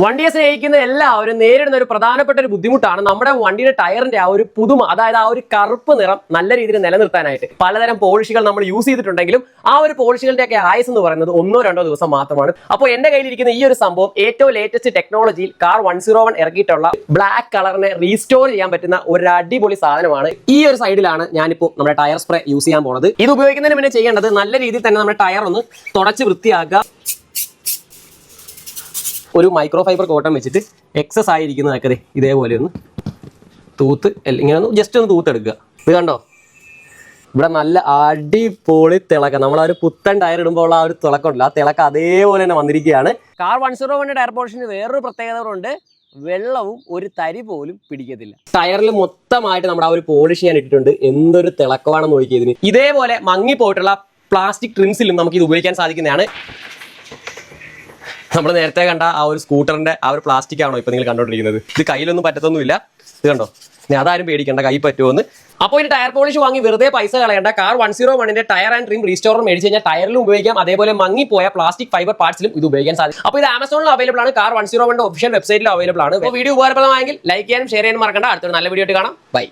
വണ്ടിയെ സ്നേഹിക്കുന്ന എല്ലാവരും നേരിടുന്ന ഒരു പ്രധാനപ്പെട്ട ഒരു ബുദ്ധിമുട്ടാണ് നമ്മുടെ വണ്ടിയുടെ ടയറിന്റെ ആ ഒരു പുതുമ, അതായത് ആ ഒരു കറുപ്പ് നിറം നല്ല രീതിയിൽ നിലനിർത്താനായിട്ട് പലതരം പോളിഷുകൾ നമ്മൾ യൂസ് ചെയ്തിട്ടുണ്ടെങ്കിലും ആ ഒരു പോളിഷുകളുടെ ഒക്കെ ആയുസ് എന്ന് പറയുന്നത് 1-2 ദിവസം മാത്രമാണ്. അപ്പോൾ എന്റെ കയ്യിലിരിക്കുന്ന ഈ ഒരു സംഭവം ഏറ്റവും ലേറ്റസ്റ്റ് ടെക്നോളജിയിൽ കാർ 101 ഇറക്കിയിട്ടുള്ള ബ്ലാക്ക് കളറിനെ റീസ്റ്റോർ ചെയ്യാൻ പറ്റുന്ന ഒരു അടിപൊളി സാധനമാണ്. ഈ ഒരു സൈഡിലാണ് ഞാനിപ്പോൾ നമ്മുടെ ടയർ സ്പ്രേ യൂസ് ചെയ്യാൻ പോകുന്നത്. ഇത് ഉപയോഗിക്കുന്നതിന് പിന്നെ ചെയ്യേണ്ടത് നല്ല രീതിയിൽ തന്നെ നമ്മുടെ ടയർ ഒന്ന് തുടച്ച് വൃത്തിയാക്കുക. ഒരു മൈക്രോ ഫൈബർ കോട്ടൺ വെച്ചിട്ട് എക്സസ് ആയിരിക്കുന്നതൊക്കെ ഇതേപോലെ ഒന്ന് തൂത്ത് ഇങ്ങനെ ഒന്ന് ജസ്റ്റ് ഒന്ന് തൂത്തെടുക്കുക. ഇത് കണ്ടോ, ഇവിടെ നല്ല അടിപൊളി തിളക്കം. നമ്മൾ ആ ഒരു പുത്തൻ ടയർ ഇടുമ്പോൾ ആ ഒരു തിളക്കമുണ്ടല്ലോ, ആ തിളക്കം അതേപോലെ തന്നെ വന്നിരിക്കുകയാണ്. കാർ 101 ടയർ പോളിഷിന് വേറൊരു പ്രത്യേകത കൊണ്ട് വെള്ളവും ഒരു തരി പോലും പിടിക്കത്തില്ല. ടയറിൽ മൊത്തമായിട്ട് നമ്മുടെ ആ ഒരു പോളിഷ് ചെയ്യാൻ ഇട്ടിട്ടുണ്ട്. എന്തൊരു തിളക്കമാണെന്ന് നോക്കിയതിന്. ഇതേപോലെ മങ്ങിപ്പോയിട്ടുള്ള പ്ലാസ്റ്റിക് ട്രിംസിലും നമുക്ക് ഇത് ഉപയോഗിക്കാൻ സാധിക്കുന്നതാണ്. നമ്മൾ നേരത്തെ കണ്ട ആ ഒരു സ്കൂട്ടറിന്റെ ആ ഒരു പ്ലാസ്റ്റിക് ആണോ ഇപ്പൊ നിങ്ങൾ കണ്ടോണ്ടിരിക്കുന്നത്? ഇത് കയ്യിലൊന്നും പറ്റത്തൊന്നുമില്ല. ഇത് കണ്ടോ, അതാരും പേടിക്കണ്ട, കൈ പറ്റുമെന്ന്. അപ്പോൾ ഈ ടയർ പോളിഷ് വാങ്ങി വെറുതെ പൈസ കളയണ്ട. കാർ 101 ടയർ ആൻഡ് ട്രിം റീസ്റ്റോറർ മേടിച്ച് കഴിഞ്ഞാൽ ടയറിലും ഉപയോഗിക്കാം, അതേപോലെ മങ്ങിപ്പോയ പ്ലാസ്റ്റിക് ഫൈബർ പാർട്സിലും ഇത് ഉപയോഗിക്കാൻ സാധിക്കും. അപ്പോൾ ഇത് ആമസോണിൽ അവൈലബിൾ ആണ്, കാർ 101 ഒഫീഷ്യൽ വെബ്സൈറ്റിൽ അവൈലബിൾ ആണ്. അപ്പോൾ വീഡിയോ ഉപകാരപ്രദമായെങ്കിൽ ലൈക്ക് ചെയ്യാനും ഷെയർ ചെയ്യാനും മറക്കണ്ട. അടുത്തൊരു നല്ല വീഡിയോ ആയിട്ട് കാണാം. ബൈ.